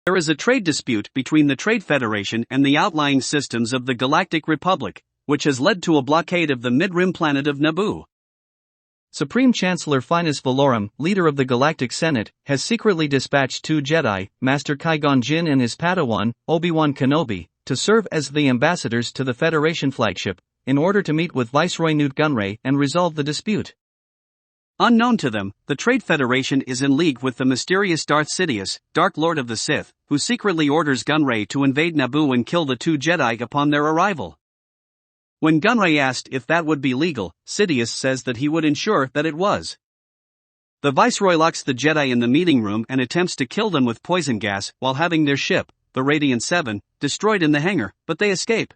There is a trade dispute between the Trade Federation and the outlying systems of the Galactic Republic, which has led to a blockade of the mid-rim planet of Naboo. Supreme Chancellor Finis Valorum, leader of the Galactic Senate, has secretly dispatched 2 Jedi, Master Qui-Gon Jinn and his Padawan, Obi-Wan Kenobi, to serve as the ambassadors to the Federation flagship, in order to meet with Viceroy Nute Gunray and resolve the dispute. Unknown to them, the Trade Federation is in league with the mysterious Darth Sidious, Dark Lord of the Sith, who secretly orders Gunray to invade Naboo and kill the 2 Jedi upon their arrival. When Gunray asked if that would be legal, Sidious says that he would ensure that it was. The Viceroy locks the Jedi in the meeting room and attempts to kill them with poison gas while having their ship, the Radiant 7, destroyed in the hangar, but they escape.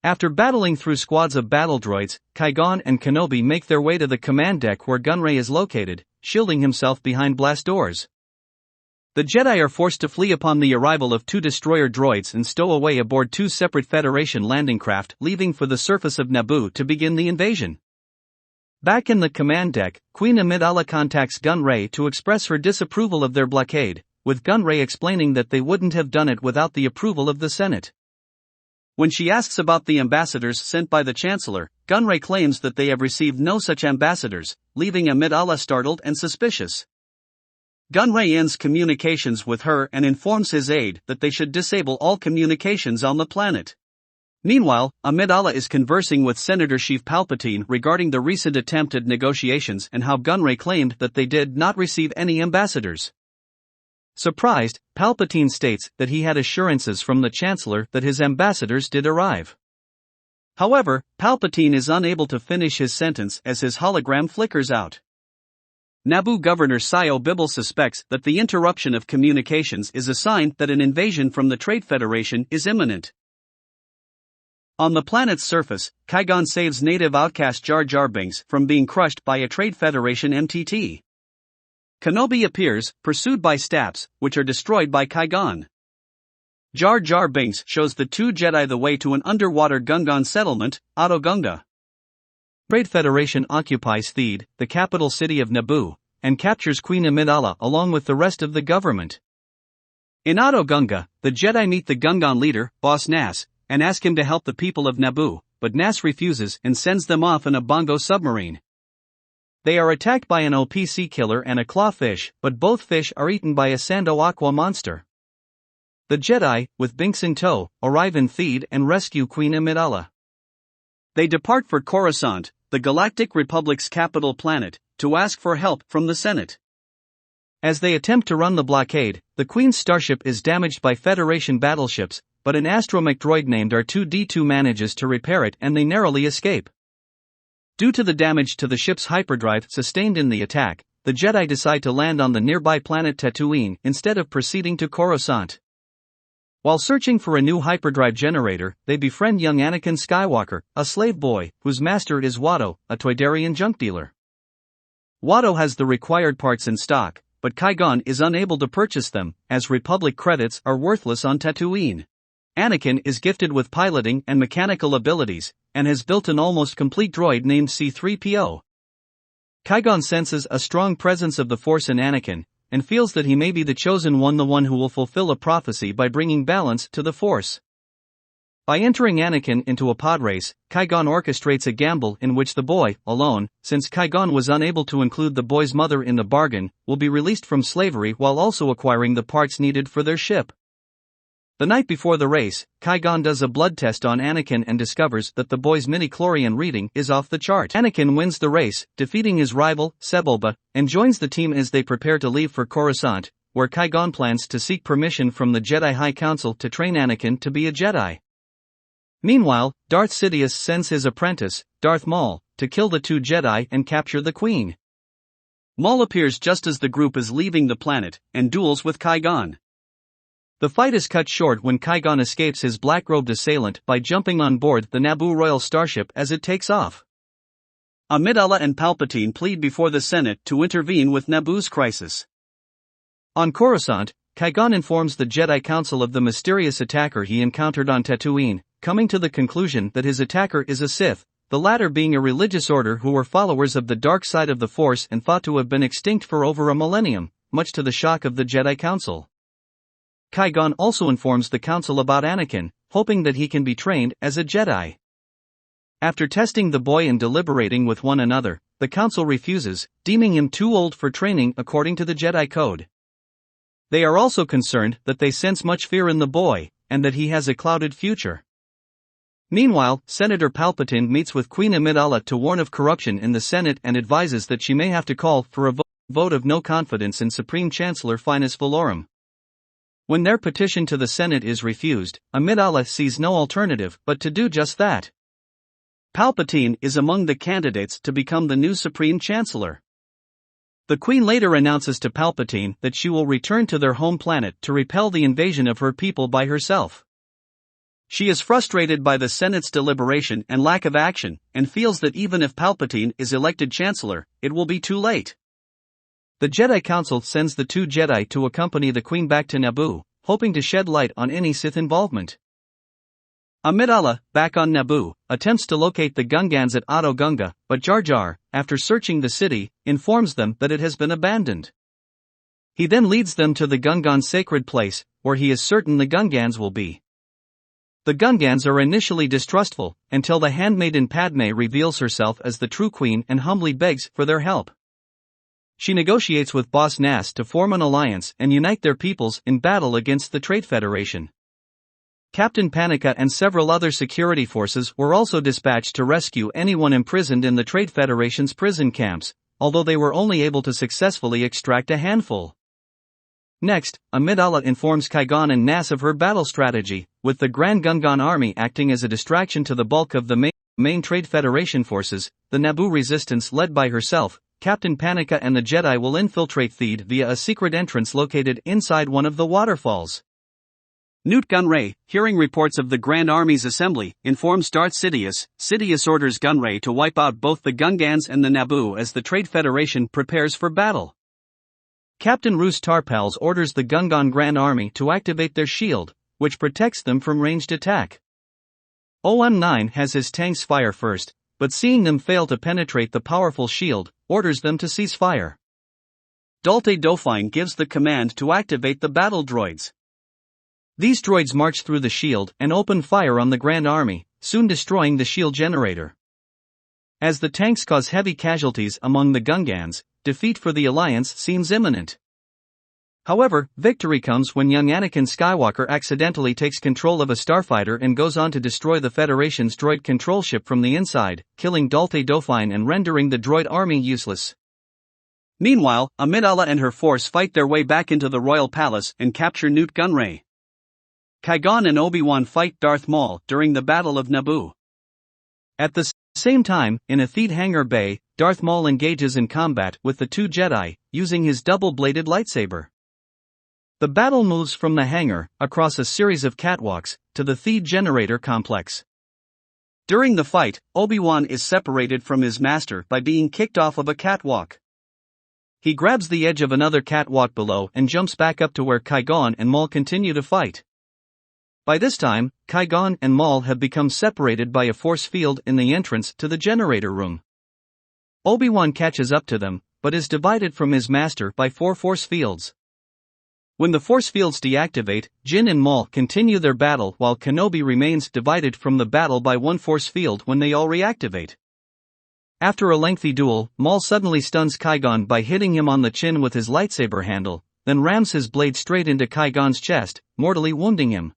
After battling through squads of battle droids, Qui-Gon and Kenobi make their way to the command deck where Gunray is located, shielding himself behind blast doors. The Jedi are forced to flee upon the arrival of 2 destroyer droids and stow away aboard 2 separate Federation landing craft, leaving for the surface of Naboo to begin the invasion. Back in the command deck, Queen Amidala contacts Gunray to express her disapproval of their blockade, with Gunray explaining that they wouldn't have done it without the approval of the Senate. When she asks about the ambassadors sent by the Chancellor, Gunray claims that they have received no such ambassadors, leaving Amidala startled and suspicious. Gunray ends communications with her and informs his aide that they should disable all communications on the planet. Meanwhile, Amidala is conversing with Senator Sheev Palpatine regarding the recent attempted negotiations and how Gunray claimed that they did not receive any ambassadors. Surprised, Palpatine states that he had assurances from the Chancellor that his ambassadors did arrive. However, Palpatine is unable to finish his sentence as his hologram flickers out. Naboo Governor Sio Bibble suspects that the interruption of communications is a sign that an invasion from the Trade Federation is imminent. On the planet's surface, Qui-Gon saves native outcast Jar Jar Binks from being crushed by a Trade Federation MTT. Kenobi appears, pursued by Staps, which are destroyed by Qui-Gon. Jar Jar Binks shows the 2 Jedi the way to an underwater Gungan settlement, Oto Gunga. Trade Federation occupies Theed, the capital city of Naboo, and captures Queen Amidala along with the rest of the government. In Oto Gunga, the Jedi meet the Gungan leader, Boss Nass, and ask him to help the people of Naboo, but Nass refuses and sends them off in a bongo submarine. They are attacked by an OPC killer and a clawfish, but both fish are eaten by a Sando Aqua monster. The Jedi, with Binks in tow, arrive in Theed and rescue Queen Amidala. They depart for Coruscant, the Galactic Republic's capital planet, to ask for help from the Senate. As they attempt to run the blockade, the Queen's starship is damaged by Federation battleships, but an astromech droid named R2-D2 manages to repair it and they narrowly escape. Due to the damage to the ship's hyperdrive sustained in the attack, the Jedi decide to land on the nearby planet Tatooine instead of proceeding to Coruscant. While searching for a new hyperdrive generator, they befriend young Anakin Skywalker, a slave boy, whose master is Watto, a Toydarian junk dealer. Watto has the required parts in stock, but Qui-Gon is unable to purchase them, as Republic credits are worthless on Tatooine. Anakin is gifted with piloting and mechanical abilities, and has built an almost complete droid named C-3PO. Qui-Gon senses a strong presence of the Force in Anakin, and feels that he may be the chosen one, the one who will fulfill a prophecy by bringing balance to the Force. By entering Anakin into a pod race, Qui-Gon orchestrates a gamble in which the boy, alone, since Qui-Gon was unable to include the boy's mother in the bargain, will be released from slavery while also acquiring the parts needed for their ship. The night before the race, Qui-Gon does a blood test on Anakin and discovers that the boy's midi-chlorian reading is off the chart. Anakin wins the race, defeating his rival, Sebulba, and joins the team as they prepare to leave for Coruscant, where Qui-Gon plans to seek permission from the Jedi High Council to train Anakin to be a Jedi. Meanwhile, Darth Sidious sends his apprentice, Darth Maul, to kill the 2 Jedi and capture the Queen. Maul appears just as the group is leaving the planet, and duels with Qui-Gon. The fight is cut short when Qui-Gon escapes his black-robed assailant by jumping on board the Naboo royal starship as it takes off. Amidala and Palpatine plead before the Senate to intervene with Naboo's crisis. On Coruscant, Qui-Gon informs the Jedi Council of the mysterious attacker he encountered on Tatooine, coming to the conclusion that his attacker is a Sith, the latter being a religious order who were followers of the dark side of the Force and thought to have been extinct for over a millennium, much to the shock of the Jedi Council. Qui-Gon also informs the council about Anakin, hoping that he can be trained as a Jedi. After testing the boy and deliberating with one another, the council refuses, deeming him too old for training according to the Jedi Code. They are also concerned that they sense much fear in the boy, and that he has a clouded future. Meanwhile, Senator Palpatine meets with Queen Amidala to warn of corruption in the Senate and advises that she may have to call for a vote of no confidence in Supreme Chancellor Finis Valorum. When their petition to the Senate is refused, Amidala sees no alternative but to do just that. Palpatine is among the candidates to become the new Supreme Chancellor. The Queen later announces to Palpatine that she will return to their home planet to repel the invasion of her people by herself. She is frustrated by the Senate's deliberation and lack of action, and feels that even if Palpatine is elected Chancellor, it will be too late. The Jedi Council sends the two Jedi to accompany the Queen back to Naboo, hoping to shed light on any Sith involvement. Amidala, back on Naboo, attempts to locate the Gungans at Oto Gunga, but Jar Jar, after searching the city, informs them that it has been abandoned. He then leads them to the Gungan sacred place, where he is certain the Gungans will be. The Gungans are initially distrustful, until the handmaiden Padmé reveals herself as the true queen and humbly begs for their help. She negotiates with Boss Nass to form an alliance and unite their peoples in battle against the Trade Federation. Captain Panika and several other security forces were also dispatched to rescue anyone imprisoned in the Trade Federation's prison camps, although they were only able to successfully extract a handful. Next, Amidala informs Qui-Gon and Nass of her battle strategy, with the Grand Gungan army acting as a distraction to the bulk of the main Trade Federation forces. The Naboo resistance led by herself, Captain Panika and the Jedi will infiltrate Theed via a secret entrance located inside one of the waterfalls. Nute Gunray, hearing reports of the Grand Army's assembly, informs Darth Sidious. Sidious orders Gunray to wipe out both the Gungans and the Naboo as the Trade Federation prepares for battle. Captain Roose Tarpals orders the Gungan Grand Army to activate their shield, which protects them from ranged attack. OM9 has his tanks fire first, but seeing them fail to penetrate the powerful shield, orders them to cease fire. Dalte Dauphine gives the command to activate the battle droids. These droids march through the shield and open fire on the Grand Army, soon destroying the shield generator. As the tanks cause heavy casualties among the Gungans, defeat for the Alliance seems imminent. However, victory comes when young Anakin Skywalker accidentally takes control of a starfighter and goes on to destroy the Federation's droid control ship from the inside, killing Dalte Dauphine and rendering the droid army useless. Meanwhile, Amidala and her force fight their way back into the royal palace and capture Nute Gunray. Qui-Gon and Obi-Wan fight Darth Maul during the Battle of Naboo. At the same time, in a Theed hangar bay, Darth Maul engages in combat with the two Jedi, using his double-bladed lightsaber. The battle moves from the hangar, across a series of catwalks, to the Theed generator complex. During the fight, Obi-Wan is separated from his master by being kicked off of a catwalk. He grabs the edge of another catwalk below and jumps back up to where Qui-Gon and Maul continue to fight. By this time, Qui-Gon and Maul have become separated by a force field in the entrance to the generator room. Obi-Wan catches up to them, but is divided from his master by 4 force fields. When the force fields deactivate, Jinn and Maul continue their battle while Kenobi remains divided from the battle by 1 force field when they all reactivate. After a lengthy duel, Maul suddenly stuns Qui-Gon by hitting him on the chin with his lightsaber handle, then rams his blade straight into Qui-Gon's chest, mortally wounding him.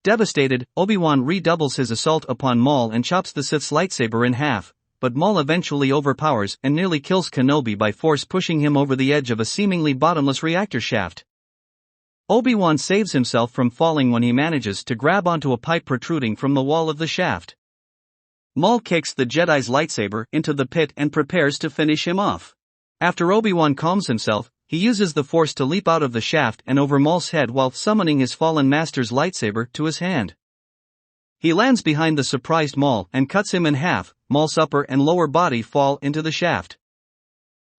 Devastated, Obi-Wan redoubles his assault upon Maul and chops the Sith's lightsaber in half, but Maul eventually overpowers and nearly kills Kenobi by force pushing him over the edge of a seemingly bottomless reactor shaft. Obi-Wan saves himself from falling when he manages to grab onto a pipe protruding from the wall of the shaft. Maul kicks the Jedi's lightsaber into the pit and prepares to finish him off. After Obi-Wan calms himself, he uses the Force to leap out of the shaft and over Maul's head while summoning his fallen master's lightsaber to his hand. He lands behind the surprised Maul and cuts him in half. Maul's upper and lower body fall into the shaft.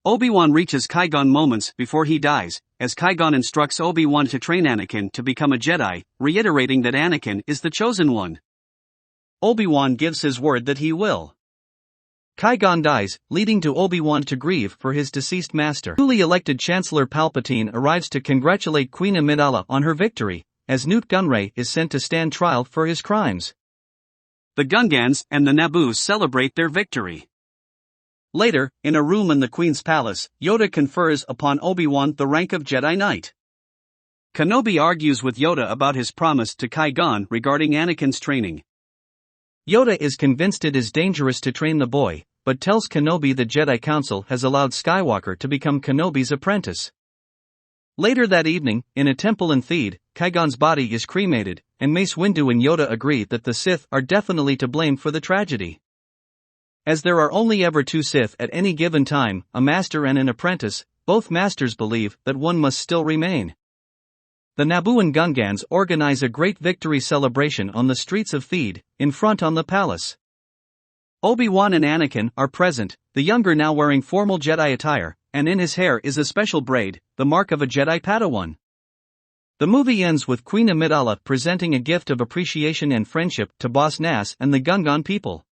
Obi-Wan reaches Qui-Gon moments before he dies, as Qui-Gon instructs Obi-Wan to train Anakin to become a Jedi, reiterating that Anakin is the chosen one. Obi-Wan gives his word that he will. Qui-Gon dies, leading to Obi-Wan to grieve for his deceased master. Newly elected Chancellor Palpatine arrives to congratulate Queen Amidala on her victory, as Newt Gunray is sent to stand trial for his crimes. The Gungans and the Naboos celebrate their victory. Later, in a room in the Queen's palace, Yoda confers upon Obi-Wan the rank of Jedi Knight. Kenobi argues with Yoda about his promise to Qui-Gon regarding Anakin's training. Yoda is convinced it is dangerous to train the boy, but tells Kenobi the Jedi Council has allowed Skywalker to become Kenobi's apprentice. Later that evening, in a temple in Theed, Qui-Gon's body is cremated, and Mace Windu and Yoda agree that the Sith are definitely to blame for the tragedy. As there are only ever two Sith at any given time, a master and an apprentice, both masters believe that one must still remain. The Naboo and Gungans organize a great victory celebration on the streets of Theed, in front on the palace. Obi-Wan and Anakin are present, the younger now wearing formal Jedi attire, and in his hair is a special braid, the mark of a Jedi Padawan. The movie ends with Queen Amidala presenting a gift of appreciation and friendship to Boss Nass and the Gungan people.